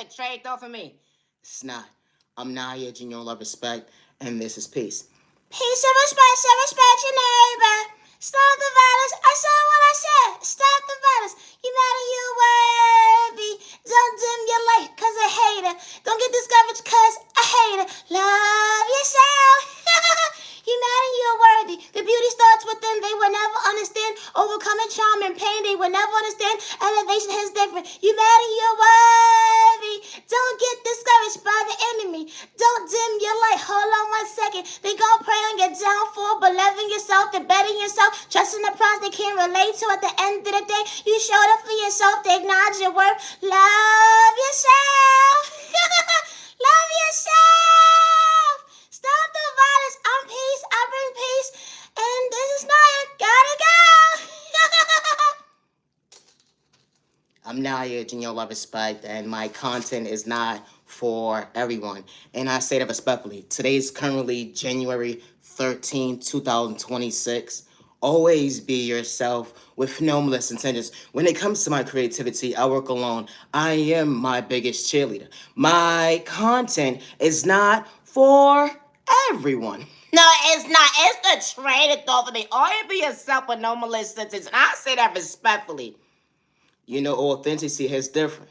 the trade though for me? It's not. I'm Naya, Junior Love Respect, and this is Peace. Peace and respect your neighbor. Stop the violence. I said what I said. Stop the violence. You matter, you worthy. Don't dim your light, cause a hater. Don't get discouraged, cause a hater. Love yourself. You matter, you're worthy. The beauty starts within. They will never understand. Overcoming trauma and pain, they will never understand. Elevation is different. You matter, you're worthy. Don't get discouraged by the enemy. Don't dim your light. Hold on 1 second. They gon' pray on your downfall, but loving yourself, the better yourself, trusting the process they can't relate to. At the end of the day, you showed up for yourself. They acknowledge your worth. Love yourself. Love yourself. Stop the violence. I'm peace. I bring peace. And this is Naya. Gotta go. I'm Naya, Junior Love Respect, and my content is not for everyone. And I say that respectfully. Today is currently January 13, 2026. Always be yourself with no malicious intentions. When it comes to my creativity, I work alone. I am my biggest cheerleader. My content is not for everyone. No, it's not. It's the trade thought for me. Always be yourself with no malicious intentions. And I say that respectfully. You know, authenticity is different.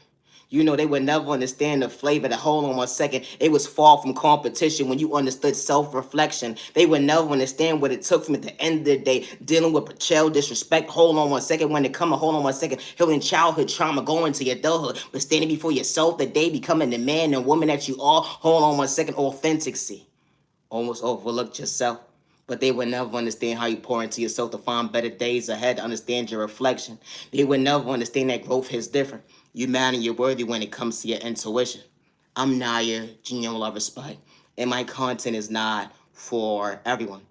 You know, they would never understand the flavor. That hold on 1 second, it was far from competition when you understood self-reflection. They would never understand what it took from at the end of the day, dealing with betrayal, disrespect. Hold on 1 second, when it come, hold on 1 second, healing childhood trauma, going to your adulthood, but standing before yourself the day, becoming the man and woman that you are. Hold on 1 second, authenticity. Almost overlooked yourself. But they would never understand how you pour into yourself to find better days ahead, to understand your reflection. They would never understand that growth is different. You man and you're worthy when it comes to your intuition. I'm Naya, Junior Love Respect, and my content is not for everyone.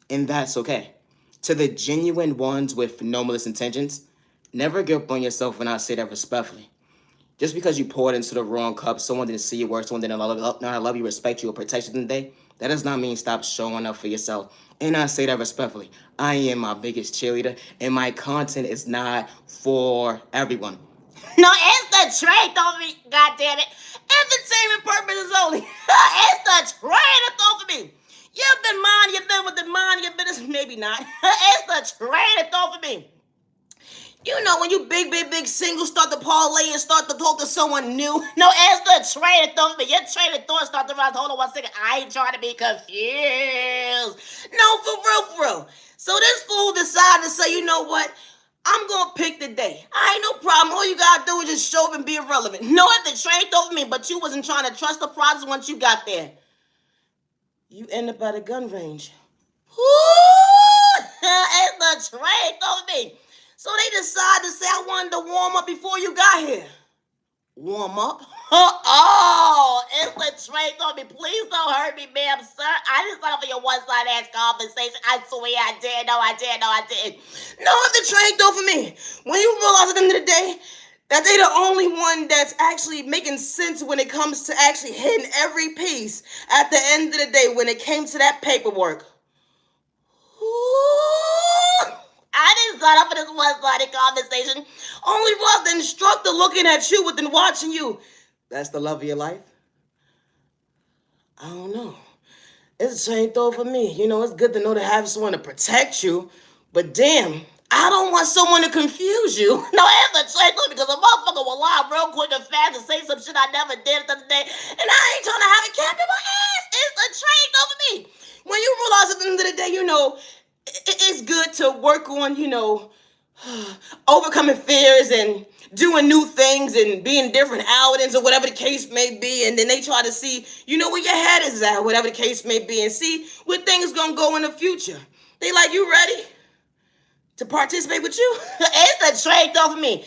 And that's okay. To the genuine ones with no malicious intentions, never give up on yourself when I say that respectfully. Just because you poured into the wrong cup, someone didn't see your work, someone didn't love you, respect you, or protect you today, that does not mean stop showing up for yourself. And I say that respectfully. I am my biggest cheerleader, and my content is not for everyone. No, it's the trade, don't me. God damn it. Entertainment purposes only. It's the trade, don't for me. You've been minding your business with the mind your business. Maybe not. It's the trade, don't for me. You know when you big single start to parlay and start to talk to someone new. No, it's the train of thought. Your train of thought start to rise. Hold on 1 second. I ain't trying to be confused. No, for real. So this fool decided to say, you know what? I'm gonna pick the day. I ain't no problem. All you gotta do is just show up and be irrelevant. No, if the train thought me, but you wasn't trying to trust the process once you got there. You end up at a gun range. Ooh, it's the train thought me. So they decided to say, I wanted to warm up before you got here. Warm up? Oh, it's the trade on me. Please don't hurt me, ma'am, sir. I just thought of your one-side ass conversation. I swear I did. No, I didn't. No, the trade though for me. When you realize at the end of the day that they the only one that's actually making sense when it comes to actually hitting every piece at the end of the day when it came to that paperwork. Ooh. I didn't sign up for this one-sided conversation. Only was the instructor looking at you within watching you. That's the love of your life? I don't know. It's a change though for me. You know, it's good to know to have someone to protect you. But damn, I don't want someone to confuse you. No, it's a change though because a motherfucker will lie real quick and fast and say some shit I never did the other day. And I ain't trying to have it capped in my ass. It's a change though for me. When you realize at the end of the day, you know, it's good to work on, you know, overcoming fears and doing new things and being different outings or whatever the case may be. And then they try to see, you know, where your head is at, whatever the case may be, and see where things gonna go in the future. They like, you ready to participate with you? It's the trade though for me.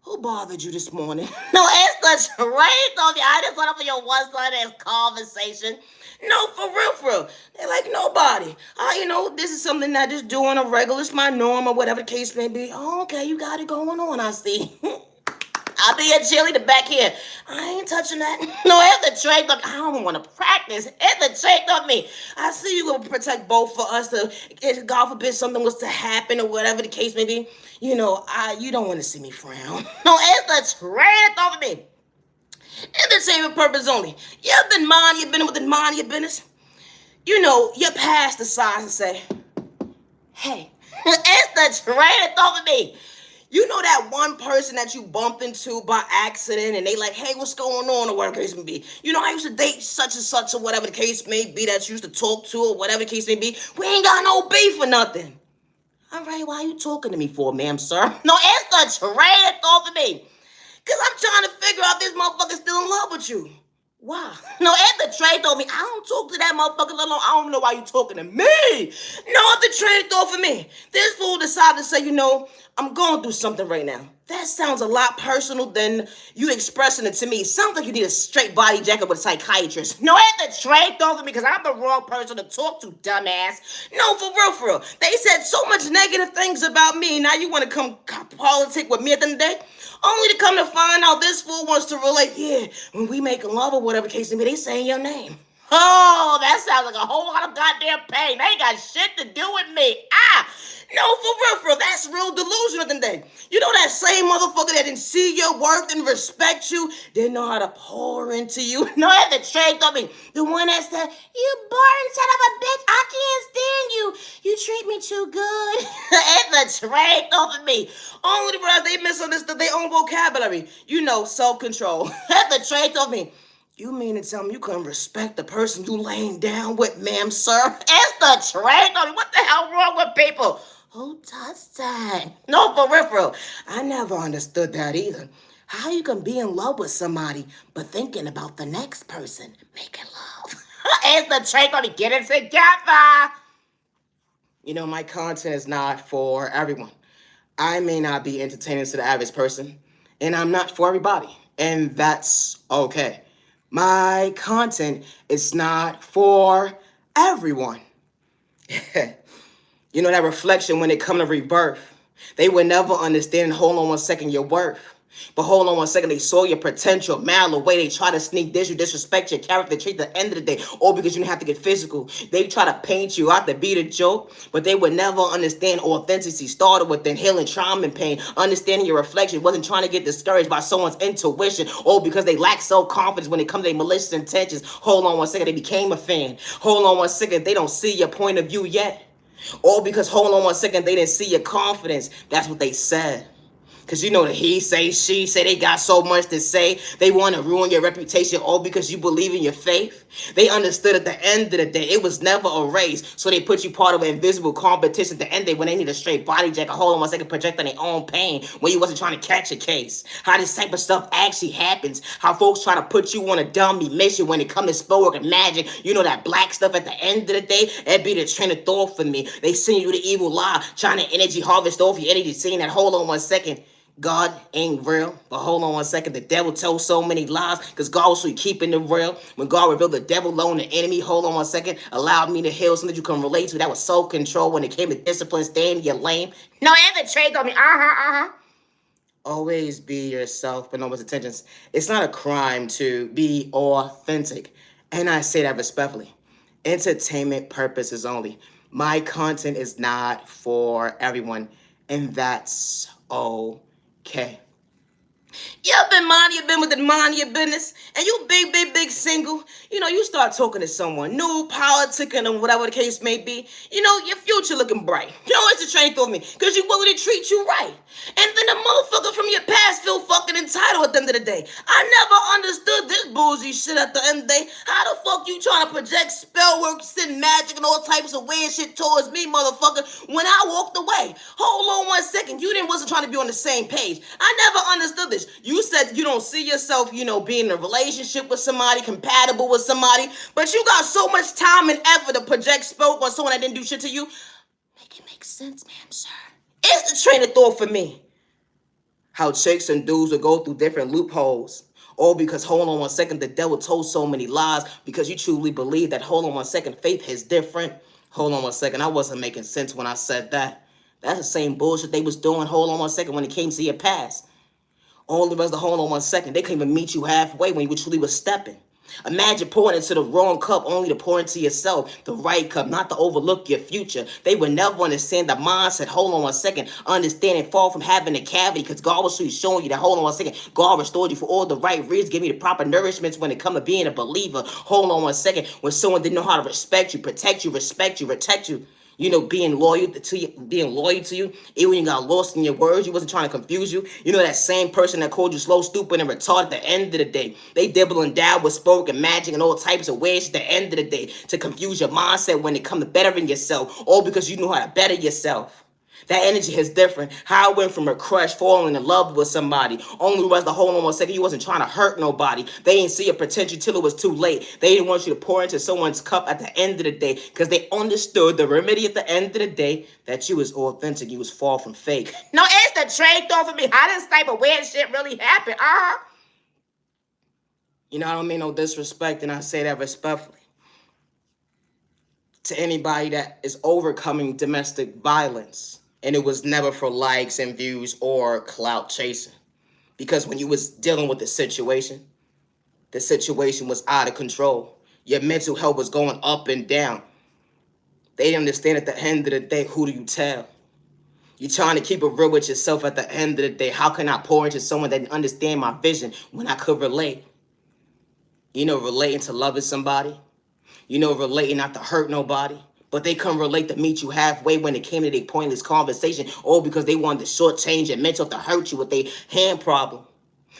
Who bothered you this morning? No, it's the trade though. I just went up for your one-sided conversation. No, for real. They're like, nobody. You know, this is something that I just do on a regular. It's my norm or whatever the case may be. Oh, okay, you got it going on, I see. I'll be a cheerleader back here. I ain't touching that. No, it's the trade. I don't want to practice. It's the trade of me. I see you will protect both for us. If God forbid something was to happen or whatever the case may be, you know, you don't want to see me frown. No, it's the trade of me. Entertainment purpose only. You ever been mind your business within mind your business? You know, your past decides to say, hey, it's the train of thought for me. You know that one person that you bumped into by accident and they like, hey, what's going on or whatever the case may be. You know, I used to date such and such or whatever the case may be that you used to talk to or whatever the case may be. We ain't got no beef or nothing. All right, why are you talking to me for, ma'am, sir? No, it's the train of thought for me. Because I'm trying to figure out if this motherfucker's still in love with you. Why? No, Ed the Trey told me, I don't talk to that motherfucker alone. I don't know why you talking to me. No, the Trey thought for me. This fool decided to say, you know, I'm going through something right now. That sounds a lot personal than you expressing it to me. Sounds like you need a straight body jacket with a psychiatrist. No, Ed the Trey thought for me because I'm the wrong person to talk to, dumbass. No, for real, for real. They said so much negative things about me. Now you want to come politic with me at the end of the day? Only to come to find out this fool wants to relate, yeah, when we make love or whatever case may be, they saying your name. Oh, that sounds like a whole lot of goddamn pain. They ain't got shit to do with me. No, for real, that's real delusion at the end of the day. You know that same motherfucker that didn't see your worth and respect you, didn't know how to pour into you. No, that the trade of me. The one that said, you boring son of a bitch, I can't stand you. You treat me too good. It's the trade of me. Only the brothers, they misunderstood their own vocabulary. You know, self-control. That's the trade of me. You mean to tell me you couldn't respect the person you laying down with, ma'am, sir? It's the trade of me. What the hell wrong with people? Who does that? No, for real. I never understood that either. How you can be in love with somebody but thinking about the next person making love? It's the trade of me. Get it together. You know, my content is not for everyone. I may not be entertaining to the average person, and I'm not for everybody, and that's okay. My content is not for everyone. You know, that reflection when it come to rebirth, they would never understand, hold on one second, your worth. But hold on one second, they saw your potential, mile away. They try to sneak this, you disrespect your character, treat the end of the day, all because you didn't have to get physical. They try to paint you out to be the joke, but they would never understand authenticity started within healing trauma and pain. Understanding your reflection wasn't trying to get discouraged by someone's intuition, all because they lack self-confidence when it comes to their malicious intentions. Hold on one second, they became a fan. Hold on one second, they don't see your point of view yet. All because, hold on one second, they didn't see your confidence. That's what they said. Because you know the he say, she say, they got so much to say. They want to ruin your reputation all because you believe in your faith. They understood at the end of the day, it was never a race. So they put you part of an invisible competition at the end of the day when they need a straight body jacket. Hold on one second, project on their own pain when you wasn't trying to catch a case. How this type of stuff actually happens. How folks try to put you on a dummy mission when it comes to spell work and magic. You know that black stuff at the end of the day, that be the train of thought for me. They send you the evil lie, trying to energy harvest off your energy, seeing that, hold on one second, God ain't real. But hold on one second. The devil told so many lies because God was really keeping it real. When God revealed the devil alone, the enemy, hold on one second, allowed me to heal something that you can relate to. That was self-control when it came to discipline, staying your lane. No, and the trade on me. Always be yourself, but no one's intentions. It's not a crime to be authentic. And I say that respectfully. Entertainment purposes only. My content is not for everyone, and that's okay. You've been minding your business with the mind your business, and you big single. You know, you start talking to someone new, politicking, and whatever the case may be. You know, your future looking bright. You know, it's a train through me, because you willing to treat you right. And then the motherfucker from your past feel fucking entitled at the end of the day. I never understood this bougie shit at the end of the day. How the fuck you trying to project spell work, send magic, and all types of weird shit towards me, motherfucker, when I walked away? Hold on one second. You wasn't trying to be on the same page. I never understood this. You said you don't see yourself, you know, being in a relationship with somebody, compatible with somebody, but you got so much time and effort to project spoke on someone that didn't do shit to you. Make it make sense, ma'am, sir. It's the train of thought for me. How chicks and dudes will go through different loopholes. All because, hold on one second, the devil told so many lies because you truly believe that, hold on one second, faith is different. Hold on one second, I wasn't making sense when I said that. That's the same bullshit they was doing, hold on one second, when it came to your past. All the rest of hold on one second, they couldn't even meet you halfway when you truly was stepping. Imagine pouring into the wrong cup only to pour into yourself the right cup, not to overlook your future. They would never understand the mindset. Hold on one second. Understand and fall from having a cavity because God was showing you that. Hold on one second. God restored you for all the right reasons, give you the proper nourishments when it comes to being a believer. Hold on one second. When someone didn't know how to respect you, protect you, respect you, protect you. Being loyal to you, even when you got lost in your words, you wasn't trying to confuse you. That same person that called you slow, stupid, and retarded at the end of the day, they dibble and dab with spoken magic and all types of ways at the end of the day to confuse your mindset when it comes to bettering yourself, all because you know how to better yourself. That energy is different. How I went from a crush, falling in love with somebody, only was the hold on one second. You wasn't trying to hurt nobody. They didn't see your potential till it was too late. They didn't want you to pour into someone's cup at the end of the day because they understood the remedy at the end of the day that you was authentic. You was far from fake. No, it's the trade though for me. How this type of weird shit really happened? I don't mean no disrespect, and I say that respectfully to anybody that is overcoming domestic violence. And it was never for likes and views or clout chasing. Because when you was dealing with the situation was out of control. Your mental health was going up and down. They didn't understand at the end of the day, who do you tell? You're trying to keep it real with yourself at the end of the day. How can I pour into someone that didn't understand my vision when I could relate? Relating to loving somebody. Relating not to hurt nobody. But they couldn't relate to meet you halfway when it came to their pointless conversation, all because they wanted to shortchange your mental to hurt you with their hand problem.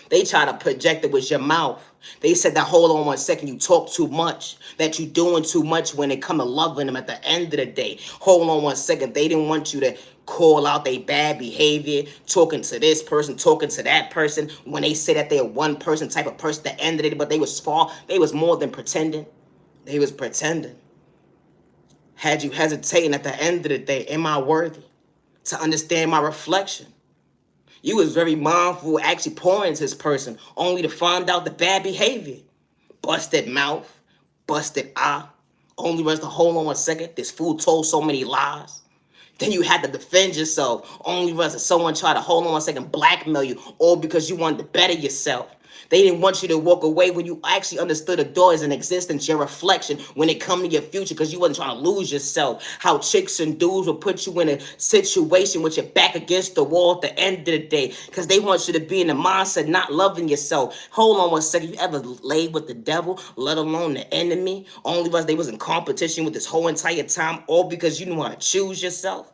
They try to project it with your mouth. They said that, hold on one second, you talk too much, that you doing too much when it come to loving them at the end of the day. Hold on one second, they didn't want you to call out their bad behavior, talking to this person, talking to that person, when they say that they're one person type of person at the end of the day, but they was more than pretending. They was pretending. Had you hesitating at the end of the day, am I worthy to understand my reflection? You was very mindful actually pouring into this person only to find out the bad behavior. Busted mouth, busted eye. Only was to hold on one second. This fool told so many lies. Then you had to defend yourself. Only was that someone tried to hold on one second, blackmail you, all because you wanted to better yourself. They didn't want you to walk away when you actually understood the door is in existence, your reflection when it come to your future, because you wasn't trying to lose yourself. How chicks and dudes will put you in a situation with your back against the wall at the end of the day, because they want you to be in the mindset not loving yourself. Hold on one second. You ever laid with the devil, let alone the enemy? Only because they was in competition with this whole entire time, all because you knew how to choose yourself?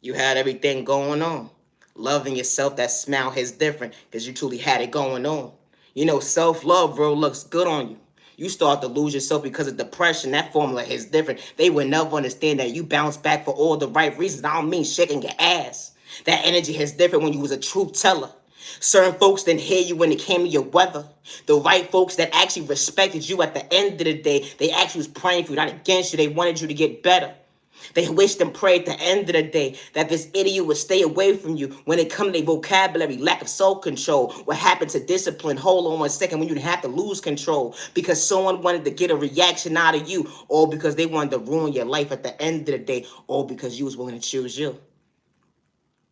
You had everything going on. Loving yourself, that smile is different because you truly had it going on. Self-love, bro, looks good on you. You start to lose yourself because of depression. That formula is different. They would never understand that you bounce back for all the right reasons. I don't mean shaking your ass. That energy is different when you was a truth teller. Certain folks didn't hear you when it came to your weather. The right folks that actually respected you at the end of the day, they actually was praying for you, not against you. They wanted you to get better. They wished and prayed at the end of the day that this idiot would stay away from you when it comes to their vocabulary, lack of self-control, what happened to discipline. Hold on one second, when you have to lose control because someone wanted to get a reaction out of you, or because they wanted to ruin your life at the end of the day, or because you was willing to choose you.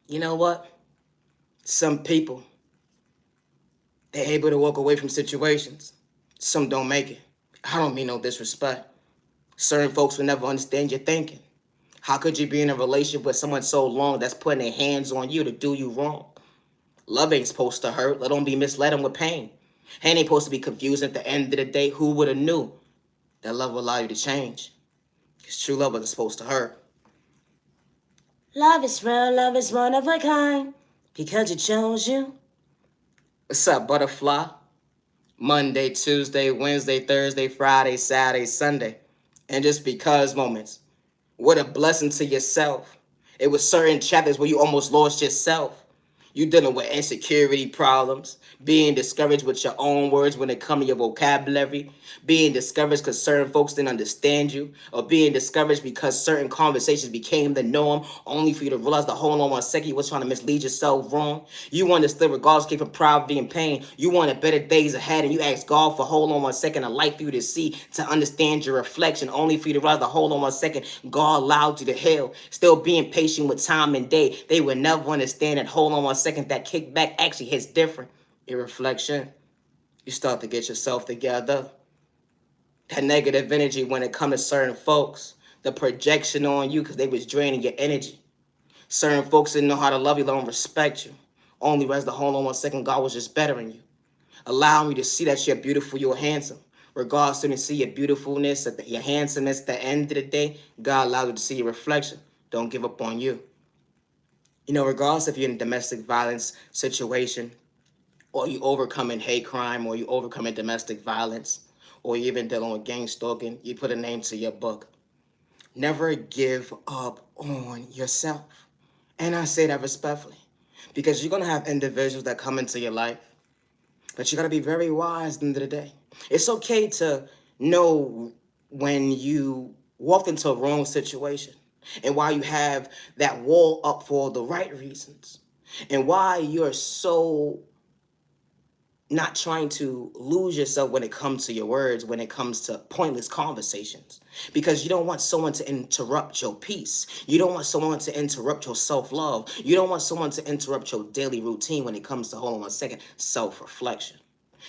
You know what? Some people, they're able to walk away from situations. Some don't make it. I don't mean no disrespect. Certain folks will never understand your thinking. How could you be in a relationship with someone so long that's putting their hands on you to do you wrong? Love ain't supposed to hurt. Let them be misled with pain. And ain't supposed to be confused at the end of the day. Who would have knew that love will allow you to change? Because true love wasn't supposed to hurt. Love is real, love is one of a kind. Because it chose you. What's up, butterfly? Monday, Tuesday, Wednesday, Thursday, Friday, Saturday, Sunday. And just because moments. What a blessing to yourself. It was certain chapters where you almost lost yourself. You dealing with insecurity problems, being discouraged with your own words when it comes to your vocabulary, being discouraged because certain folks didn't understand you, or being discouraged because certain conversations became the norm, only for you to realize that hold on one second, you was trying to mislead yourself wrong. You understood regardless came from poverty and pain. You wanted better days ahead, and you asked God for hold on one second, a light for you to see, to understand your reflection, only for you to realize that hold on one second, God allowed you to heal. Still being patient with time and day. They would never understand that hold on one second, that kickback actually hits different. Your reflection, you start to get yourself together. that negative energy when it comes to certain folks, the projection on you because they was draining your energy. Certain folks didn't know how to love you, let them respect you. Only rest the hold on 1 second, God was just bettering you. Allowing you to see that you're beautiful, you're handsome. Regardless to see your beautifulness, your handsomeness, at the end of the day, God allowed you to see your reflection. Don't give up on you. You know, regardless if you're in a domestic violence situation, or you overcoming hate crime, or you overcoming domestic violence, or you even dealing with gang stalking, you put a name to your book. Never give up on yourself. And I say that respectfully. Because you're going to have individuals that come into your life, but you got to be very wise at the end of the day. It's okay to know when you walked into a wrong situation and why you have that wall up for the right reasons and why you're so not trying to lose yourself when it comes to your words, when it comes to pointless conversations. Because you don't want someone to interrupt your peace. You don't want someone to interrupt your self-love. You don't want someone to interrupt your daily routine when it comes to, hold on 1 second, self-reflection.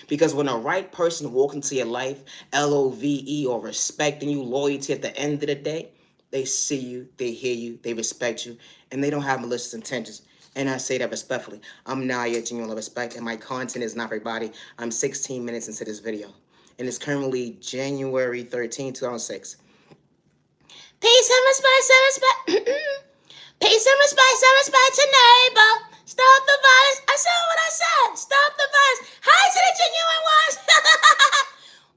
Because when a right person walks into your life, LOVE, or respecting you, loyalty at the end of the day, they see you, they hear you, they respect you, and they don't have malicious intentions. And I say that respectfully. I'm Naya, genuine respect, and my content is not for everybody. I'm 16 minutes into this video, and it's currently January 13, 2006. Peace and respect, peace and respect your neighbor. Stop the violence. I said what I said. Stop the violence. Hi to the genuine ones.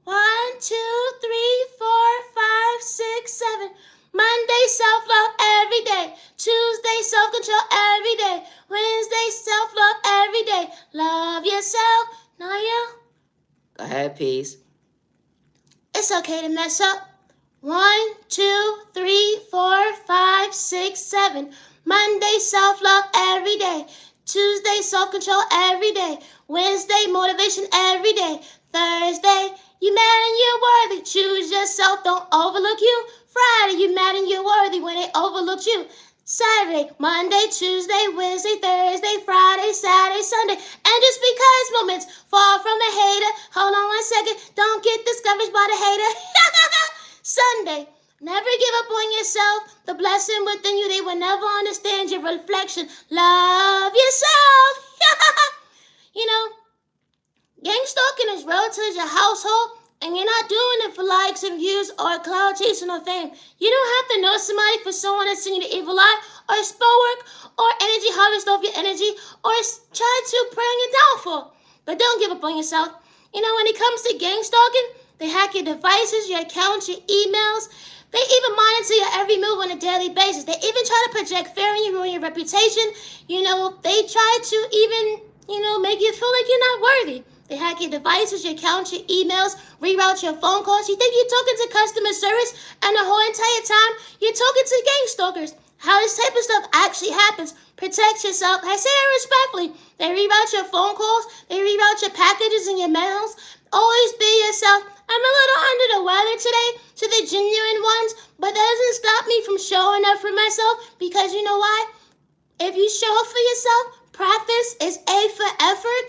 1, 2, 3, 4, 5, 6, 7. Monday, self-love every day. Tuesday, self-control every day. Wednesday, self-love every day. Love yourself. Naya? Go ahead, peace. It's okay to mess up. 1, 2, 3, 4, 5, 6, 7. Monday, self-love every day. Tuesday, self-control every day. Wednesday, motivation every day. Thursday, you mad and you're worthy. Choose yourself, don't overlook you. Friday, you mad and you're worthy when they overlooked you. Saturday, Monday, Tuesday, Wednesday, Thursday, Friday, Saturday, Sunday. And just because moments fall from the hater. Hold on 1 second, don't get discouraged by the hater. Sunday, never give up on yourself. The blessing within you, they will never understand your reflection. Love yourself. You know, gang stalking is real to your household, and you're not doing it for likes and views or cloud chasing or fame. You don't have to know somebody for someone to send you the evil eye or spell work or energy harvest off your energy or try to pray on your downfall. But don't give up on yourself. You know, when it comes to gang stalking, they hack your devices, your accounts, your emails. They even monitor your every move on a daily basis. They even try to project fear in you, ruin your reputation. You know, they try to even, make you feel like you're not worthy. They hack your devices, your accounts, your emails, reroute your phone calls. You think you're talking to customer service, and the whole entire time you're talking to gang stalkers. How this type of stuff actually happens. Protect yourself. I say it respectfully. They reroute your phone calls. They reroute your packages and your mails. Always be yourself. I'm a little under the weather today to the genuine ones, but that doesn't stop me from showing up for myself, because you know why? If you show up for yourself, practice is A for effort,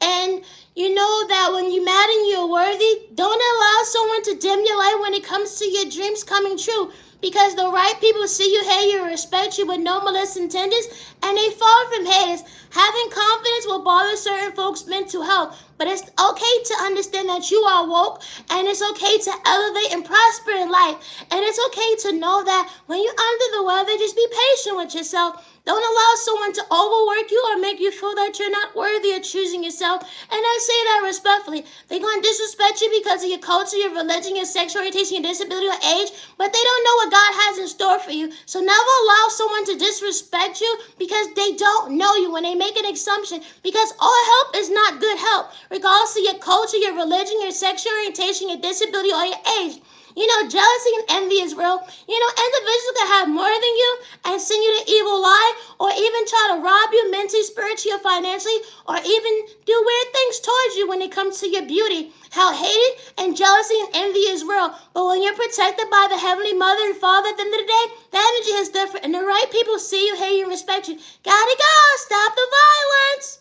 and you know that when you're mad and you're worthy, don't allow someone to dim your light when it comes to your dreams coming true. Because the right people see you, hear you, respect you with no malicious intentions, and they fall from haters. Having confidence will bother certain folks' mental health, but it's okay to understand that you are woke, and it's okay to elevate and prosper in life. And it's okay to know that when you're under the weather, just be patient with yourself. Don't allow someone to overwork you or make you feel that you're not worthy of choosing yourself. And I say that respectfully. They're going to disrespect you because of your culture, your religion, your sexual orientation, your disability, or age, but they don't know what God has in store for you. So never allow someone to disrespect you because they don't know you when they make an assumption. Because all help is not good help, regardless of your culture, your religion, your sexual orientation, your disability, or your age. You know, jealousy and envy is real. You know, individuals can have more than you and send you the evil lie, or even try to rob you mentally, spiritually, or financially, or even do weird things towards you when it comes to your beauty. How hatred and jealousy and envy is real. But when you're protected by the Heavenly Mother and Father at the end of the day, the energy is different. And the right people see you, hear you, and respect you. Gotta go. Stop the violence.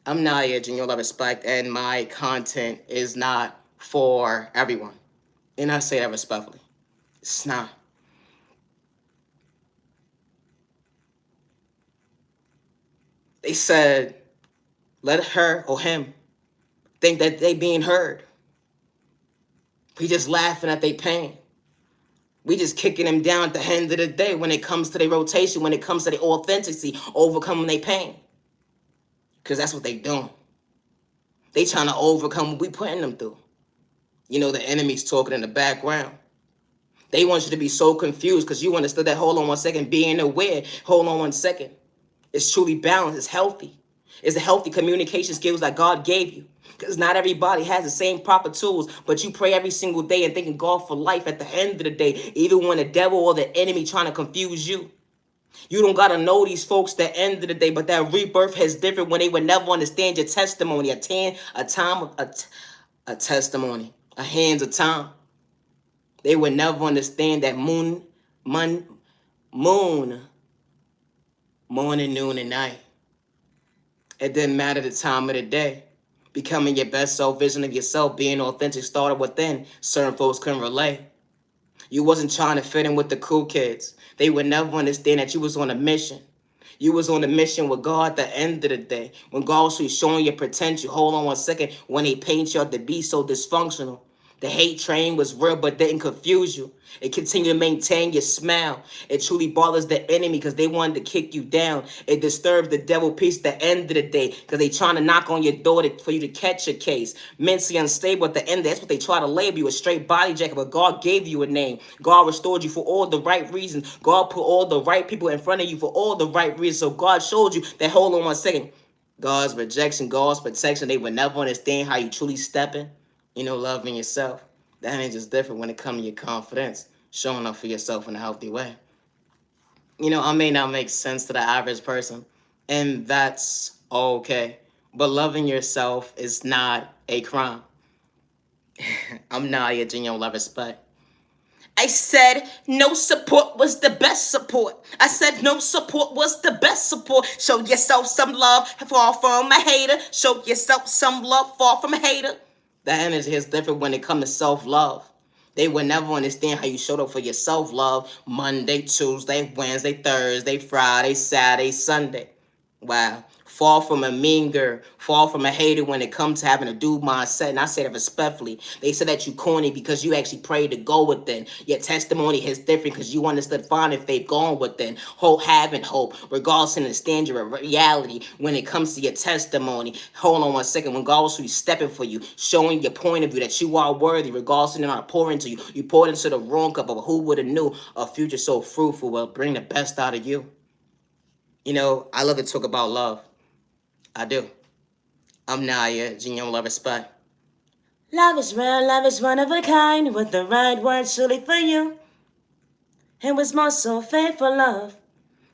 I'm Naya, genuine love, respect, and my content is not for everyone. And I say that respectfully. It's not. They said, let her or him think that they being heard. We just laughing at their pain. We just kicking them down at the end of the day when it comes to their rotation, when it comes to their authenticity, overcoming their pain. Because that's what they doing. They trying to overcome what we putting them through. You know, the enemy's talking in the background. They want you to be so confused because you understood that, hold on 1 second, being aware, hold on 1 second. It's truly balanced, it's healthy. It's the healthy communication skills that God gave you. Because not everybody has the same proper tools, but you pray every single day and thanking God for life at the end of the day, even when the devil or the enemy trying to confuse you. You don't got to know these folks at the end of the day, but that rebirth is different when they would never understand your testimony. A testimony, a hands of time. They would never understand that moon, morning, noon, and night. It didn't matter the time of the day. Becoming your best self, vision of yourself, being authentic, started within. Certain folks couldn't relate. You wasn't trying to fit in with the cool kids. They would never understand that you was on a mission. You was on a mission with God at the end of the day. When God was showing your potential, hold on 1 second, when they paint you out to be so dysfunctional. The hate train was real but didn't confuse you. It continued to maintain your smile. It truly bothers the enemy because they wanted to kick you down. It disturbs the devil peace at the end of the day because they trying to knock on your door for you to catch a case. Mentally unstable at the end. That's what they try to label you, a straight body jacket. But God gave you a name. God restored you for all the right reasons. God put all the right people in front of you for all the right reasons. So God showed you that, hold on 1 second. God's rejection, God's protection, they would never understand how you truly stepping. You know, loving yourself. That ain't just different when it comes to your confidence, showing up for yourself in a healthy way. You know, I may not make sense to the average person, and that's okay. But loving yourself is not a crime. I'm Naya, Genuine Love Respect. I said no support was the best support. I said no support was the best support. Show yourself some love, fall from a hater. Show yourself some love, fall from a hater. The energy is different when it comes to self-love. They would never understand how you showed up for your self-love Monday, Tuesday, Wednesday, Thursday, Friday, Saturday, Sunday. Wow. Fall from a mean girl. Fall from a hater when it comes to having a dude mindset. And I say that respectfully. They said that you corny because you actually prayed to go within. Your testimony is different because you understood finding faith, going within. Hope, having hope. Regardless of the standard of reality when it comes to your testimony. Hold on 1 second. When God was really stepping for you, showing your point of view that you are worthy, regardless of not pouring into you. You poured into the wrong cup, but who would have knew a future so fruitful will bring the best out of you? You know, I love to talk about love. I do. I'm Naya, Genuine Love Respect. Love is real, love is one of a kind, with the right words surely for you. It was more so faithful love.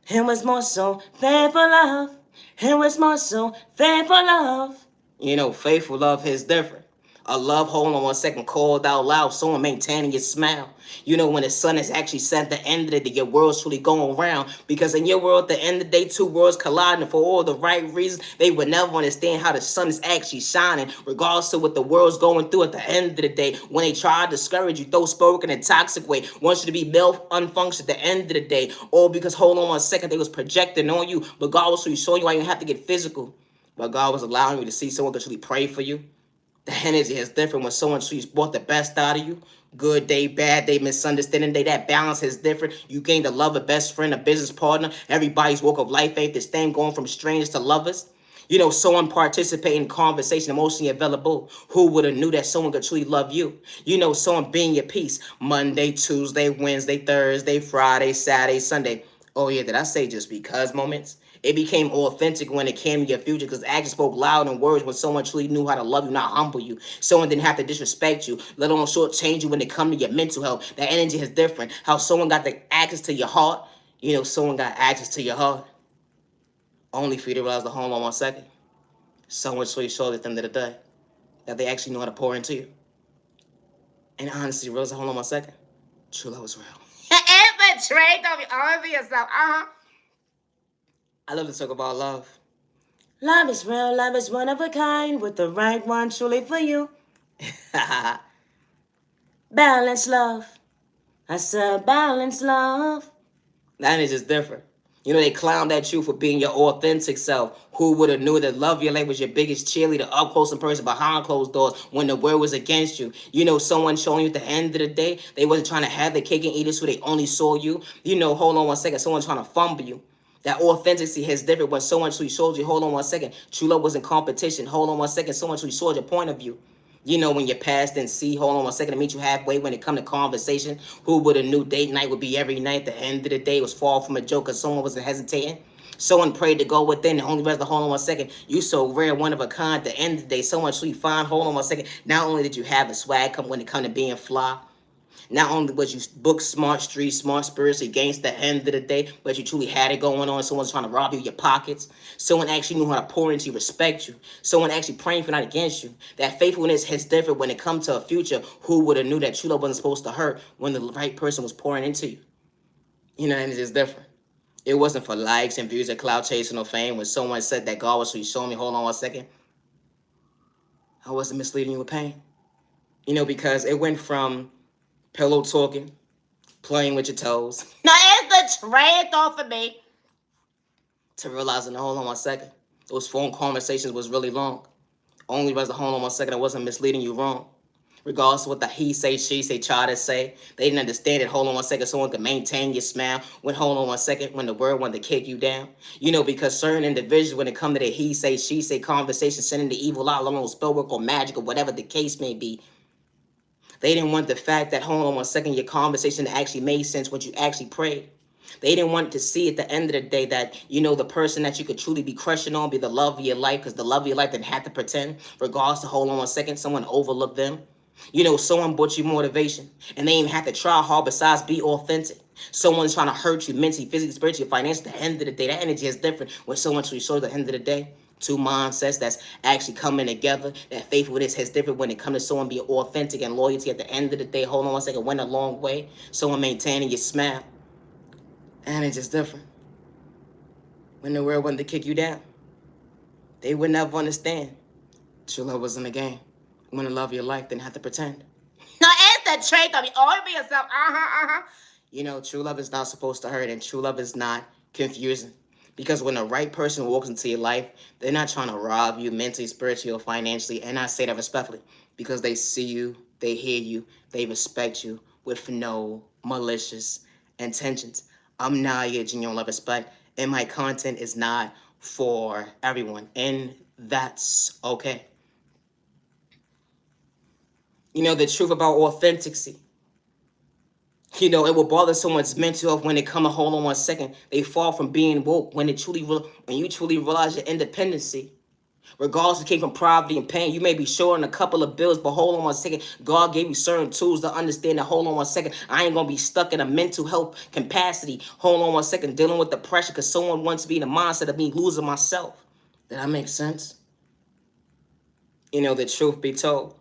It was more so faithful love. It was more so faithful love. You know, faithful love is different. A love, hold on 1 second, called out loud, someone maintaining your smile. You know, when the sun is actually set at the end of the day, your world's truly going around. Because in your world, at the end of the day, two worlds colliding for all the right reasons. They would never understand how the sun is actually shining, regardless of what the world's going through at the end of the day. When they try to discourage you, throw spoken in a toxic way, want you to be unfunctional at the end of the day. All because, hold on 1 second, they was projecting on you. But God was really showing you why you didn't have to get physical. But God was allowing you to see someone could truly pray for you. The energy is different when someone truly brought the best out of you. Good day, bad day, misunderstanding day. That balance is different. You gain the love, a best friend, a business partner. Everybody's walk of life ain't the same, going from strangers to lovers. You know, someone participating in conversation, emotionally available. Who would have knew that someone could truly love you? You know, someone being your peace. Monday, Tuesday, Wednesday, Thursday, Friday, Saturday, Sunday. Oh yeah, did I say just because moments? It became authentic when it came to your future because actions spoke loud in words when someone truly knew how to love you, not humble you. Someone didn't have to disrespect you, let alone shortchange you when it come to your mental health. That energy is different. How someone got the access to your heart. You know, someone got access to your heart. Only for you to realize the hold on 1 second. Someone truly showed at the end of the day that they actually know how to pour into you. And honestly, realize the hold on 1 second. True love is real. It's a trait, don't be honest with yourself. I love to talk about love. Love is real, love is one of a kind, with the right one truly for you. Balance love. I said balance love. That is just different. You know, they clowned at you for being your authentic self. Who would have knew that Love Your Life was your biggest cheerleader, up close in person, behind closed doors, when the world was against you? You know, someone showing you at the end of the day, they wasn't trying to have the cake and eat it, so they only saw you. You know, hold on one second, someone trying to fumble you. That authenticity is different when someone truly showed you, hold on one second, true love wasn't competition. Hold on one second, someone truly showed your point of view. You know, when you're past and see, hold on one second, to meet you halfway when it come to conversation. Who would have knew date night would be every night? The end of the day was far from a joke because someone wasn't hesitating. Someone prayed to go within. The only rest of hold on one second. You so rare, one of a kind. At the end of the day, someone truly fine. Hold on one second. Not only did you have a swag come when it come to being fly, not only was you book smart street, smart spirits against the end of the day, but you truly had it going on. Someone's trying to rob you of your pockets. Someone actually knew how to pour into you, respect you. Someone actually praying for not against you. That faithfulness is different when it comes to a future. Who would have knew that true love wasn't supposed to hurt when the right person was pouring into you? You know, and it's just different. It wasn't for likes and views or cloud chasing or fame. When someone said that God was showing me, hold on one second, I wasn't misleading you with pain. You know, because it went from pillow talking, playing with your toes. Now it's the trade off of me. To realizing, hold on one second, those phone conversations was really long. Only reason, hold on one second, I wasn't misleading you wrong. Regardless of what the he say, she say, try to say, they didn't understand it. Hold on one second, someone could maintain your smile. When hold on one second, when the word wanted to kick you down. You know, because certain individuals, when it come to the he say, she say conversation, sending the evil out, along with spell work or magic or whatever the case may be, they didn't want the fact that, hold on one second, your conversation actually made sense when you actually prayed. They didn't want to see at the end of the day that, you know, the person that you could truly be crushing on be the love of your life, because the love of your life didn't have to pretend, regardless of, hold on one second, someone overlooked them. You know, someone brought you motivation, and they didn't have to try hard besides be authentic. Someone's trying to hurt you mentally, physically, spiritually, financially. At the end of the day, that energy is different when someone truly shows at the end of the day. Two mindsets that's actually coming together. That faithfulness is different when it comes to someone being authentic and loyalty. At the end of the day, hold on one second, went a long way. Someone maintaining your smile. And it's just different. When the world wanted to kick you down, they would never understand. True love was in the game. When the love of your life didn't have to pretend. No, it's the trait of you. Always be yourself. You know, true love is not supposed to hurt, and true love is not confusing. Because when the right person walks into your life, they're not trying to rob you mentally, spiritually, or financially. And I say that respectfully because they see you, they hear you, they respect you with no malicious intentions. I'm not your genuine love respect, and my content is not for everyone, and that's okay. You know, the truth about authenticity. You know, it will bother someone's mental health when they come to hold on one second. They fall from being woke when when you truly realize your independency. Regardless if it came from poverty and pain, you may be short on a couple of bills, but hold on one second. God gave you certain tools to understand that, hold on one second, I ain't gonna be stuck in a mental health capacity. Hold on one second, dealing with the pressure because someone wants to be in the mindset of me losing myself. Did that make sense? You know, the truth be told.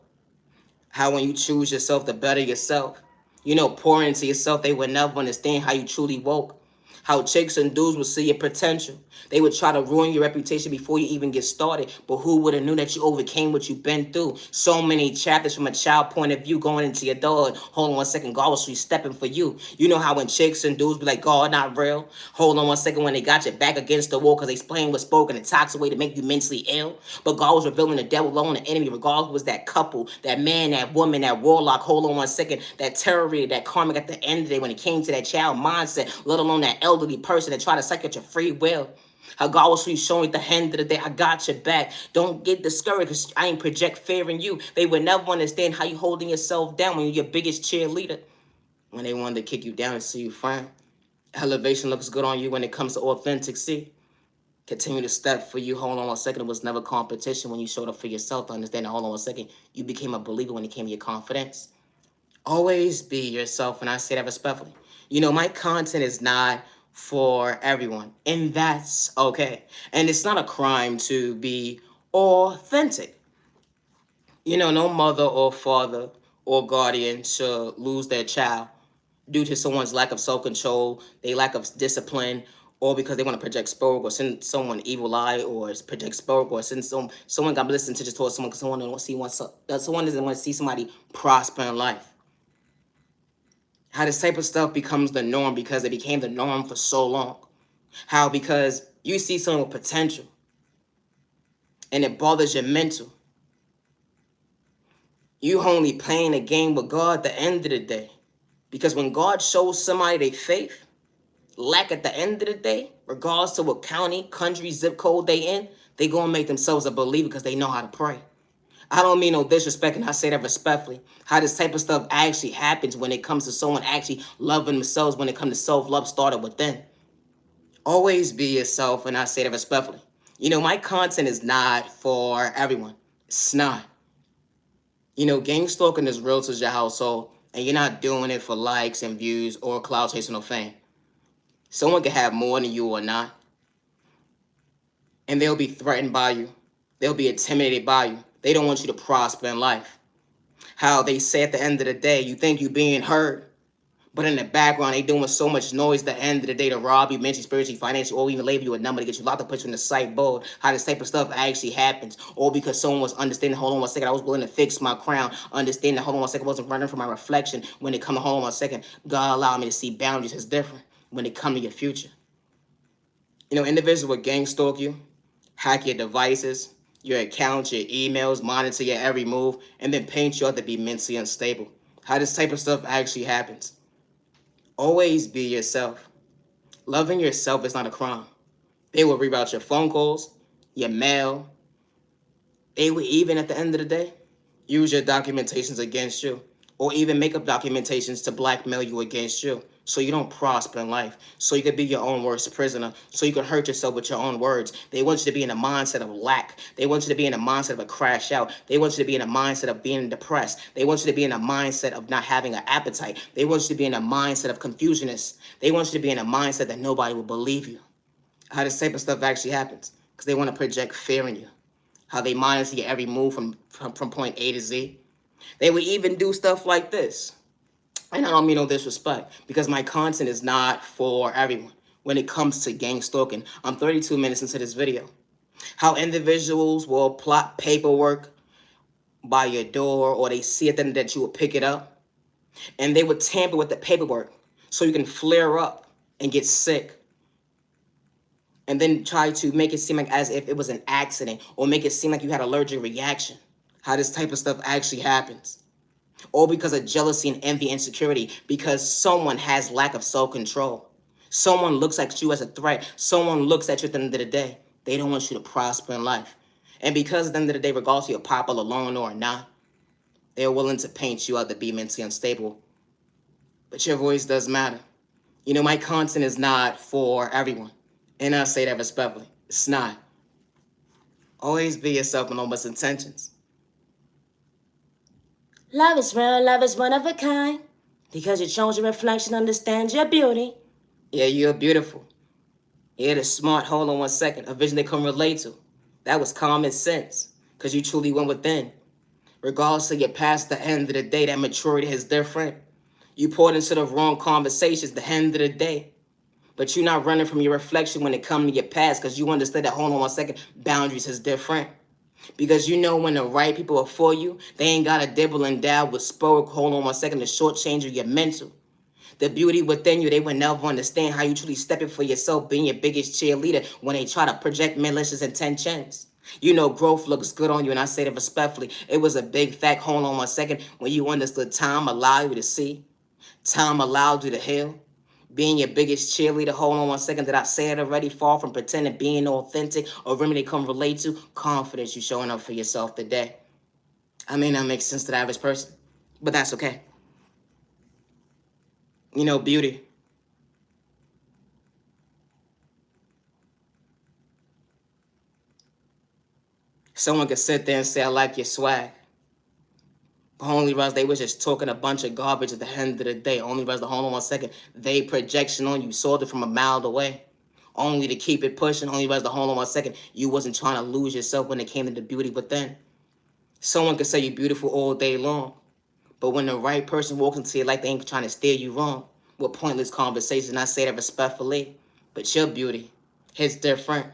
How when you choose yourself to better yourself, you know, pour into yourself, they would never understand how you truly woke. How chicks and dudes would see your potential. They would try to ruin your reputation before you even get started. But who would have knew that you overcame what you've been through? So many chapters from a child point of view going into your adulthood. Hold on one second, God was stepping for you. You know how when chicks and dudes be like, God not real? Hold on one second, when they got your back against the wall because they explained what spoken a toxic way to make you mentally ill. But God was revealing the devil alone, the enemy, regardless was that couple, that man, that woman, that warlock. Hold on one second, that terror, that karmic at the end of the day when it came to that child mindset, let alone that elderly person that tried to suck at your free will. How God was really showing at the end of the day, I got your back. Don't get discouraged because I ain't project fear in you. They would never understand how you holding yourself down when you're your biggest cheerleader. When they wanted to kick you down and see you frown. Elevation looks good on you when it comes to authenticity. Continue to step for you. Hold on one second. It was never competition when you showed up for yourself to understand that, hold on one second, you became a believer when it came to your confidence. Always be yourself, and I say that respectfully. You know, my content is not for everyone, and that's okay. And it's not a crime to be authentic. You know, no mother or father or guardian should lose their child due to someone's lack of self-control, their lack of discipline, or because they want to project spoke or send someone evil eye or project spoke or send someone got listen to just towards someone because someone doesn't want to see someone doesn't want to see somebody prosper in life. How this type of stuff becomes the norm because it became the norm for so long. How because you see someone with potential and it bothers your mental. You only playing a game with God at the end of the day. Because when God shows somebody their faith, lack at the end of the day, regardless to what county, country, zip code they in, they gonna make themselves a believer because they know how to pray. I don't mean no disrespect, and I say that respectfully. How this type of stuff actually happens when it comes to someone actually loving themselves, when it comes to self-love started within. Always be yourself, and I say that respectfully. You know, my content is not for everyone. It's not. You know, gang stalking is real to your household, and you're not doing it for likes and views or clout chasing or fame. Someone can have more than you or not, and they'll be threatened by you. They'll be intimidated by you. They don't want you to prosper in life. How they say at the end of the day, you think you're being heard, but in the background, they doing so much noise at the end of the day to rob you mentally, spiritually, financially, or even label you a number to get you locked up, put you in the psych board. How this type of stuff actually happens. Or because someone was understanding, hold on 1 second, I was willing to fix my crown. Understanding, hold on 1 second, I wasn't running from my reflection. When it come to hold on 1 second, God allowed me to see boundaries is different when it come to your future. You know, individuals will gang stalk you, hack your devices, your accounts, your emails, monitor your every move, and then paint you out to be mentally unstable. How this type of stuff actually happens. Always be yourself. Loving yourself is not a crime. They will reroute your phone calls, your mail. They will even, at the end of the day, use your documentations against you, or even make up documentations to blackmail you against you, so you don't prosper in life, so you can be your own worst prisoner, so you can hurt yourself with your own words. They want you to be in a mindset of lack. They want you to be in a mindset of a crash out. They want you to be in a mindset of being depressed. They want you to be in a mindset of not having an appetite. They want you to be in a mindset of confusionist. They want you to be in a mindset that nobody will believe you. How this type of stuff actually happens, because they want to project fear in you. How they monitor your every move from point A to Z. They would even do stuff like this. And I don't mean no disrespect, because my content is not for everyone when it comes to gang stalking. I'm 32 minutes into this video. How individuals will plot paperwork by your door, or they see it then that you will pick it up, and they would tamper with the paperwork so you can flare up and get sick, and then try to make it seem like as if it was an accident, or make it seem like you had an allergic reaction. How this type of stuff actually happens. All because of jealousy and envy and insecurity, because someone has lack of self-control. Someone looks at you as a threat. Someone looks at you at the end of the day. They don't want you to prosper in life. And because at the end of the day, regardless of you're popular, alone or not, they're willing to paint you out to be mentally unstable. But your voice does matter. You know, my content is not for everyone. And I say that respectfully. It's not. Always be yourself with no misintentions. Love is real, love is one of a kind. Because you chose your reflection, understand your beauty. Yeah, you're beautiful. Yeah, the smart, hold on 1 second, a vision they can relate to. That was common sense, because you truly went within. Regardless of your past, the end of the day, that maturity is different. You poured into the wrong conversations the end of the day. But you're not running from your reflection when it comes to your past, because you understood that, hold on 1 second, boundaries is different. Because you know when the right people are for you, they ain't got to dibble and dab with spoke, hold on 1 second, to shortchange you your mental. The beauty within you, they would never understand how you truly step in for yourself, being your biggest cheerleader when they try to project malicious intentions. You know growth looks good on you, and I say that respectfully. It was a big fact, hold on 1 second, when you understood time allowed you to see. Time allowed you to heal. Being your biggest cheerleader, hold on 1 second, did I say it already? Far from pretending, being authentic, or remedy come relate to, confidence, you showing up for yourself today. I may not make sense to the average person, but that's okay. You know, beauty. Someone could sit there and say, I like your swag. But only realize they was just talking a bunch of garbage at the end of the day. Only realize the hold on 1 second, they projection on you, saw it from a mile away. Only to keep it pushing. Only realize the hold on 1 second, you wasn't trying to lose yourself when it came to the beauty within. Someone could say you're beautiful all day long, but when the right person walks into your life, they ain't trying to steer you wrong with pointless conversations. I say that respectfully, but your beauty is different,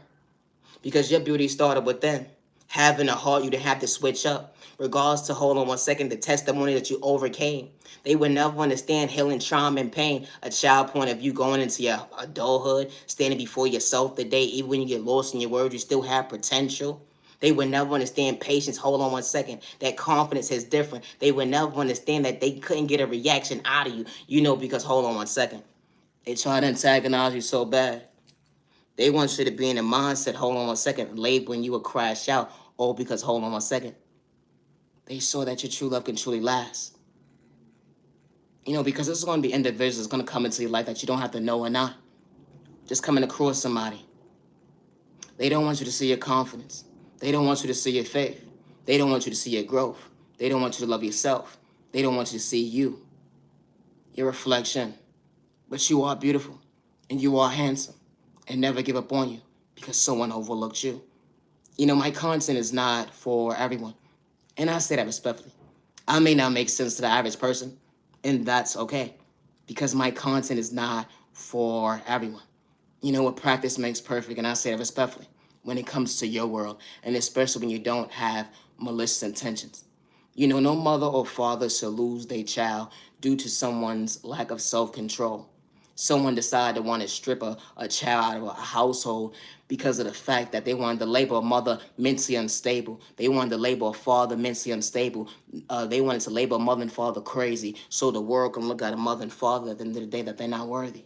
because your beauty started within. Having a heart, you didn't have to switch up. Regards to, hold on one second, the testimony that you overcame. They would never understand healing trauma and pain. A child point of view going into your adulthood, standing before yourself today, even when you get lost in your words, you still have potential. They would never understand patience. Hold on one second. That confidence is different. They would never understand that they couldn't get a reaction out of you. Because hold on one second. They try to antagonize you so bad. They want you to be in a mindset, hold on one second, labeling you a crash out. Oh, because hold on one second. They saw that your true love can truly last. Because there's going to be individuals that's going to come into your life that you don't have to know or not. Just coming across somebody. They don't want you to see your confidence. They don't want you to see your faith. They don't want you to see your growth. They don't want you to love yourself. They don't want you to see you, your reflection. But you are beautiful and you are handsome, and never give up on you because someone overlooked you. My content is not for everyone, and I say that respectfully. I may not make sense to the average person, and that's okay, because my content is not for everyone. What practice makes perfect, and I say that respectfully when it comes to your world, and especially when you don't have malicious intentions. No mother or father should lose their child due to someone's lack of self-control. Someone decided to want to strip a child out of a household because of the fact that they wanted to label a mother mentally unstable. They wanted to label a father mentally unstable. They wanted to label a mother and father crazy so the world can look at a mother and father at the end of the day that they're not worthy.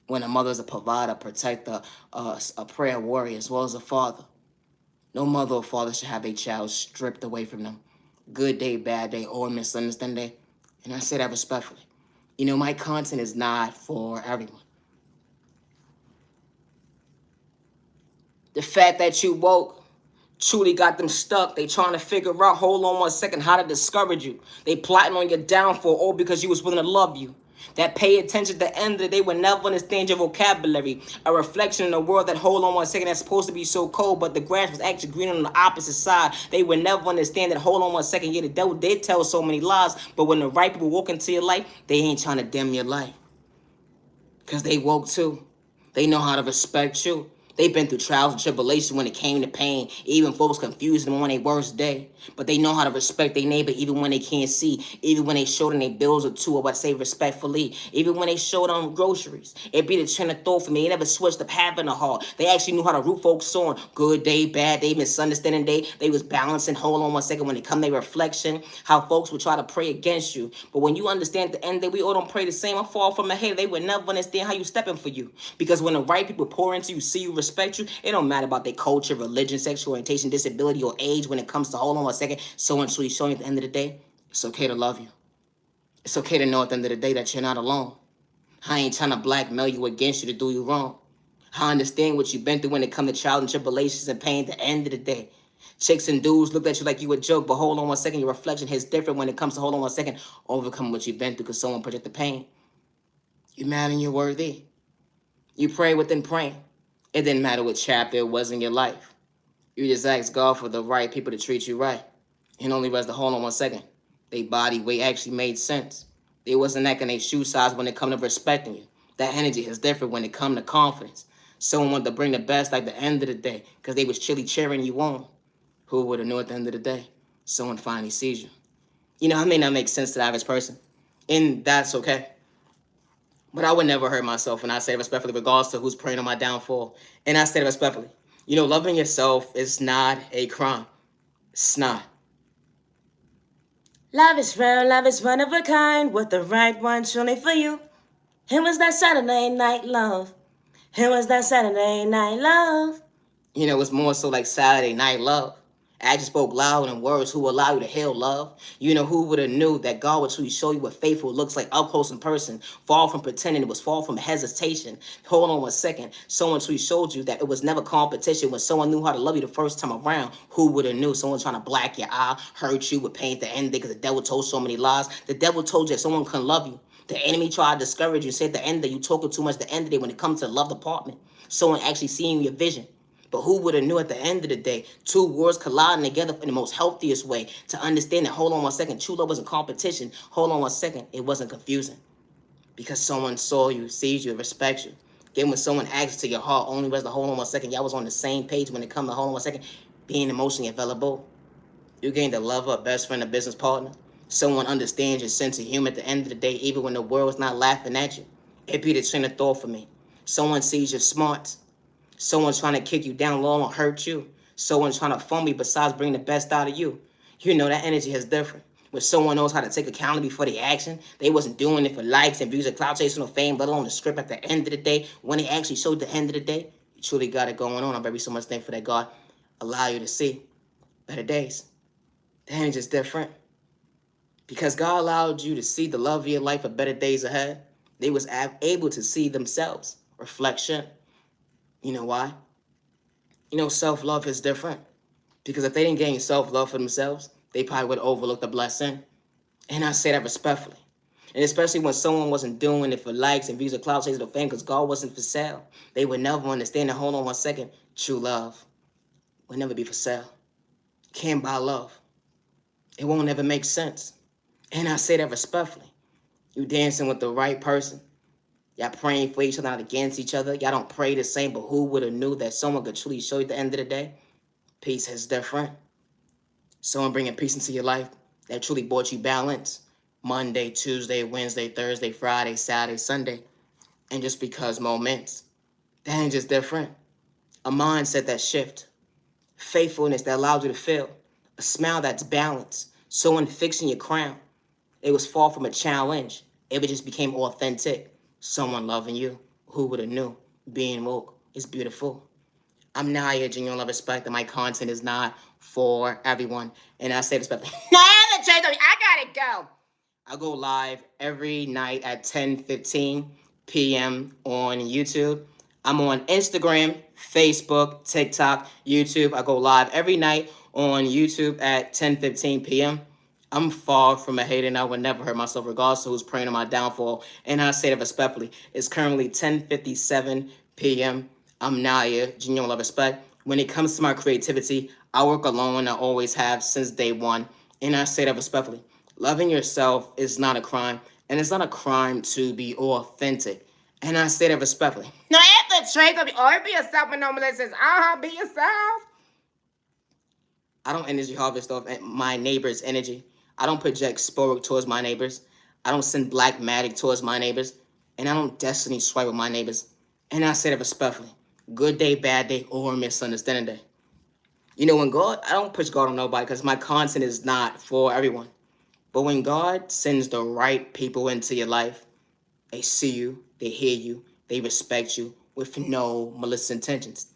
When a mother is a provider, protector, a prayer warrior, as well as a father. No mother or father should have a child stripped away from them. Good day, bad day, or misunderstanding day. And I say that respectfully. My content is not for everyone. The fact that you woke truly got them stuck. They trying to figure out, hold on one second, how to discourage you. They plotting on your downfall, all because you was willing to love you. That pay attention at the end of the day will never understand your vocabulary. A reflection in a world that, hold on one second, that's supposed to be so cold, but the grass was actually green on the opposite side. They will never understand that, hold on one second, yeah, the devil did tell so many lies, but when the right people walk into your life, they ain't trying to dim your light. Because they woke too. They know how to respect you. They've been through trials and tribulations when it came to pain. Even folks confused them on their worst day. But they know how to respect their neighbor even when they can't see. Even when they show them their bills or two, or I say respectfully. Even when they showed them groceries. It be the train of thought for me. They never switched up having a heart. They actually knew how to root folks on. Good day, bad day, misunderstanding day. They was balancing. Hold on one second. When it come to their reflection, how folks would try to pray against you. But when you understand at the end that we all don't pray the same, I fall from the head. They would never understand how you stepping for you. Because when the right people pour into you, see you, respect you, it don't matter about their culture, religion, sexual orientation, disability, or age. When it comes to, hold on one second, someone truly showing you at the end of the day, it's okay to love you. It's okay to know at the end of the day that you're not alone. I ain't trying to blackmail you against you to do you wrong. I understand what you've been through when it comes to trials and tribulations and pain at the end of the day. Chicks and dudes looked at you like you a joke, but hold on one second, your reflection is different when it comes to, hold on one second, overcome what you've been through because someone projected the pain. You're mad and you're worthy. You pray within praying. It didn't matter what chapter it was in your life. You just asked God for the right people to treat you right. And only was the, hold on one second, their body weight actually made sense. They wasn't acting their shoe size when it come to respecting you. That energy is different when it come to confidence. Someone wanted to bring the best at the end of the day because they was chilly cheering you on. Who would have knew at the end of the day? Someone finally sees you. I may not make sense to the average person, and that's okay. But I would never hurt myself, and I say it respectfully, regardless to who's preying on my downfall. And I say it respectfully. Loving yourself is not a crime. It's not. Love is real, love is one of a kind, with the right one truly for you. It was that Saturday night love. It was that Saturday night love. It's more so like Saturday night love. Action spoke loud in words who allow you to heal love. Who would have knew that God would truly show you what faithful looks like up close in person. Far from pretending, it was far from hesitation. Hold on one second. Someone truly showed you that it was never competition when someone knew how to love you the first time around. Who would have knew? Someone trying to black your eye, hurt you with pain at the end because the devil told so many lies. The devil told you that someone couldn't love you. The enemy tried to discourage you, said at the end that you talking too much at the end of the day when it comes to the love department. Someone actually seeing your vision. But who would have knew at the end of the day, two worlds colliding together in the most healthiest way to understand that, hold on one second, true love wasn't competition. Hold on one second, it wasn't confusing. Because someone saw you, sees you, respects you. Then when someone acts to your heart, only was the hold on one second, y'all was on the same page when it comes to hold on one second. being emotionally available. You gain the love of a best friend, a business partner. Someone understands your sense of humor at the end of the day, even when the world's not laughing at you. It be the train of thought for me. Someone sees your smarts. Someone's trying to kick you down low and hurt you. Someone's trying to fumble you besides bring the best out of you. You know that energy is different. When someone knows how to take accountability for the action, they wasn't doing it for likes and views or clout chasing or fame, let alone the script at the end of the day. When they actually showed the end of the day, you truly got it going on. I'm very so much thankful that God allow you to see better days. The energy is different. Because God allowed you to see the love of your life for better days ahead, they was able to see themselves. Reflection. You know why? You know, self-love is different. Because if they didn't gain self-love for themselves, they probably would overlook the blessing. And I say that respectfully. And especially when someone wasn't doing it for likes and views or clout chasing or fame, because God wasn't for sale. They would never understand that, hold on one second, true love will never be for sale. Can't buy love. It won't ever make sense. And I say that respectfully. You dancing with the right person. Y'all praying for each other, not against each other. Y'all don't pray the same, but who would have knew that someone could truly show you at the end of the day? Peace is different. Someone bringing peace into your life that truly brought you balance. Monday, Tuesday, Wednesday, Thursday, Friday, Saturday, Sunday. And just because moments. That ain't just different. A mindset that shift. Faithfulness that allows you to feel. A smile that's balanced. Someone fixing your crown. It was far from a challenge. It just became authentic. Someone loving you. Who would have knew? Being woke is beautiful. I'm Naya, genuine love, respect, and my content is not for everyone. And I say respectfully, I gotta go. I go live every night at 10:15 p.m. on YouTube. I'm on Instagram, Facebook, TikTok, YouTube. I go live every night on YouTube at 10:15 p.m. I'm far from a hater and I would never hurt myself regardless of who's praying on my downfall. And I say that respectfully. It's currently 10:57 p.m. I'm Naya, genuine love, respect. When it comes to my creativity, I work alone. I always have since day one. And I say that respectfully. Loving yourself is not a crime. And it's not a crime to be authentic. And I say that respectfully. Now, after trade, be yourself when no one says, be yourself. I don't energy harvest off my neighbor's energy. I don't project spork towards my neighbors. I don't send black magic towards my neighbors. And I don't destiny swipe with my neighbors. And I say that respectfully. Good day, bad day, or misunderstanding day. You know, when God, I don't push God on nobody because my content is not for everyone. But when God sends the right people into your life, they see you, they hear you, they respect you with no malicious intentions.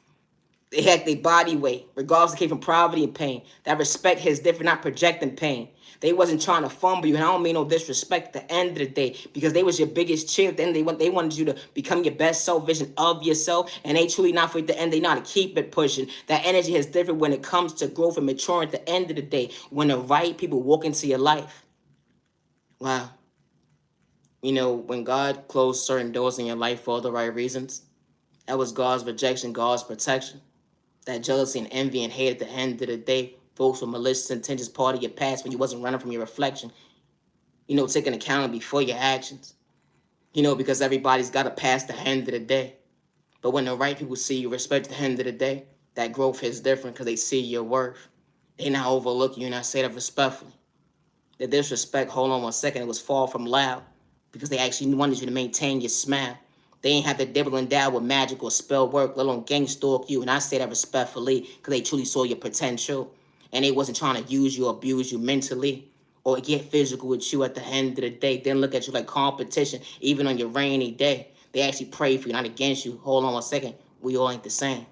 They act their body weight, regardless if it came from poverty and pain. That respect is different, not projecting pain. They wasn't trying to fumble you, and I don't mean no disrespect at the end of the day, because they was your biggest cheer. Then they wanted you to become your best self vision of yourself, and they truly not for the end. They know how to keep it pushing. That energy is different when it comes to growth and maturing at the end of the day, when the right people walk into your life. Wow. You know, when God closed certain doors in your life for all the right reasons, that was God's rejection, God's protection. That jealousy and envy and hate at the end of the day, folks with malicious intentions, part of your past when you wasn't running from your reflection. You know, taking accountability for your actions. You know, because everybody's got to pass the end of the day. But when the right people see you respect at the end of the day, that growth is different because they see your worth. They not overlook you, and I say that respectfully. The disrespect, hold on one second, it was far from loud because they actually wanted you to maintain your smile. They ain't have to dibble and dab with magic or spell work, let alone gang stalk you. And I say that respectfully because they truly saw your potential. And they wasn't trying to use you or abuse you mentally or get physical with you at the end of the day. They didn't look at you like competition, even on your rainy day. They actually pray for you, not against you. Hold on one second. We all ain't the same.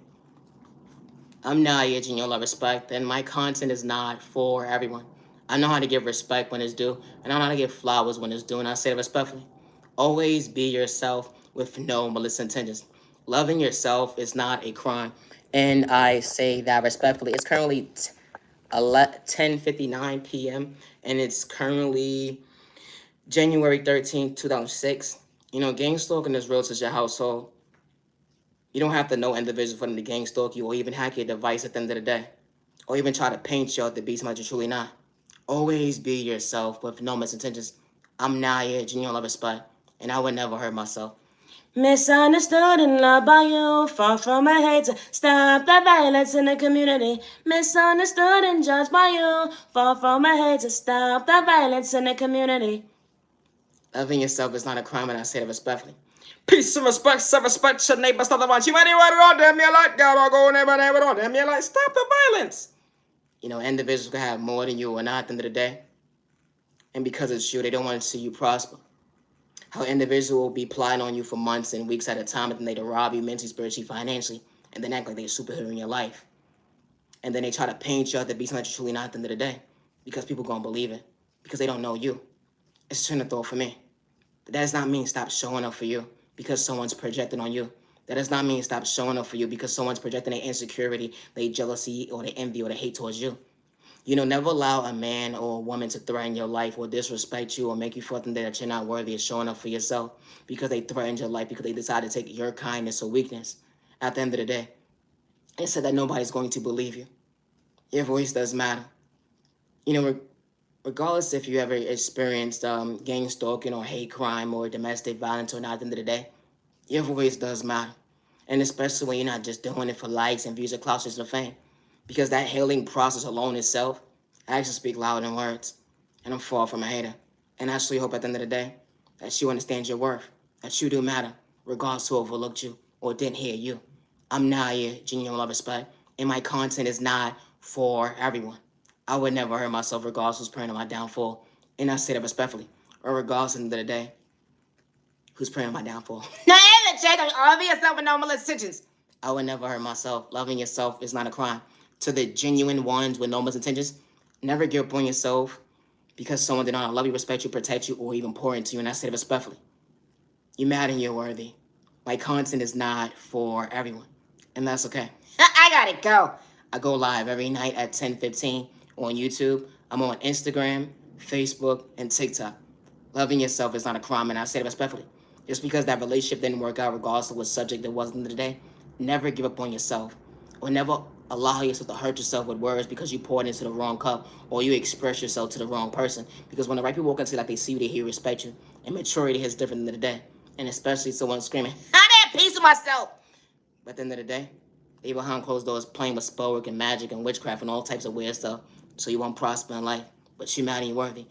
I'm Naya, genuine love, respect, and my content is not for everyone. I know how to give respect when it's due, and I know how to give flowers when it's due, and I say it respectfully. Always be yourself with no malicious intentions. Loving yourself is not a crime, and I say that respectfully. It's currently 10:59 p.m., and it's currently January 13th, 2006. You know, gang stalking is real to your household. You don't have to know individuals for them to gang stalk you or even hack your device at the end of the day. Or even try to paint you out to be somebody you're truly not. Always be yourself with no misintentions. I'm Naya, genuine love, respect, and I would never hurt myself. Misunderstood and loved by you, far from a hater. Stop the violence in the community. Misunderstood and judged by you, far from a hater. Stop the violence in the community. Loving yourself is not a crime, and I say it respectfully. Peace and respect, self-respect, your neighbor, stop the violence. You might even want to damn your light, God, or go neighbor, don't damn your light. Stop the violence. You know, individuals can have more than you or not at the end of the day. And because it's you, they don't want to see you prosper. How individuals will be plotting on you for months and weeks at a time, and then they rob you mentally, spiritually, financially, and then act like they're a superhero in your life. And then they try to paint you out to be something that you're truly not at the end of the day. Because people gonna believe it. Because they don't know you. It's a train of thought for me. But that does not mean stop showing up for you because someone's projecting on you. That does not mean stop showing up for you because someone's projecting their insecurity, their jealousy, or their envy, or their hate towards you. You know, never allow a man or a woman to threaten your life or disrespect you or make you feel that you're not worthy of showing up for yourself because they threatened your life, because they decided to take your kindness or weakness at the end of the day. And said that nobody's going to believe you. Your voice does matter. You know, regardless if you ever experienced gang stalking or hate crime or domestic violence or not at the end of the day, your voice does matter. And especially when you're not just doing it for likes and views or clout or fame. Because that healing process alone itself actually speaks louder than words. And I'm far from a hater. And I actually hope at the end of the day that you understand your worth. That you do matter, regardless who overlooked you or didn't hear you. I'm Naya, genuine love, respect. And my content is not for everyone. I would never hurt myself regardless who's praying on my downfall. And I say that respectfully. Or regardless at the end of the day, who's praying on my downfall. Now, check on all of yourself and no intentions. I would never hurt myself. Loving yourself is not a crime. To the genuine ones with no intentions, never give up on yourself because someone did not love you, respect you, protect you, or even pour into you. And I say it respectfully. You matter and you're worthy. My content is not for everyone. And that's okay. I gotta go. I go live every night at 10:15 on YouTube. I'm on Instagram, Facebook, and TikTok. Loving yourself is not a crime, and I say it respectfully. Just because that relationship didn't work out, regardless of what subject it was in the day, never give up on yourself. Or never allow yourself to hurt yourself with words because you poured into the wrong cup or you express yourself to the wrong person. Because when the right people walk into you, like they see you, they hear, respect you. And maturity is different than the day. And especially someone screaming, I need a piece of myself. But at the end of the day, they behind closed doors playing with spell work and magic and witchcraft and all types of weird stuff. So you won't prosper in life. But you matter and you're worthy.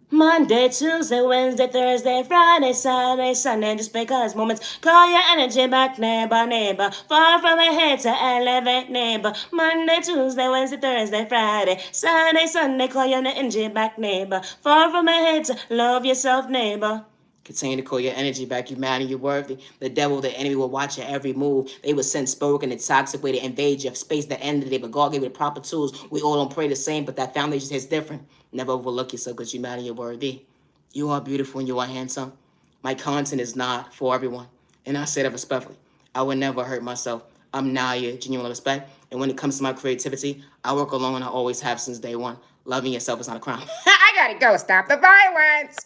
Monday, Tuesday, Wednesday, Thursday, Friday, Saturday, Sunday, just because moments call your energy back, neighbor, neighbor. Far from a head to elevate, neighbor. Monday, Tuesday, Wednesday, Thursday, Friday, Saturday, Sunday, call your energy back, neighbor. Far from a head to love yourself, neighbor. Continue to call your energy back. You matter, you're worthy. The devil, the enemy will watch your every move. They will send spoke in a toxic way to invade your space at the end of the day. But God gave you the proper tools. We all don't pray the same, but that foundation is different. Never overlook yourself because you matter, you're worthy. You are beautiful and you are handsome. My content is not for everyone. And I say that respectfully. I would never hurt myself. I'm Naya, genuine respect. And when it comes to my creativity, I work alone and I always have since day one. Loving yourself is not a crime. I gotta go. Stop the violence.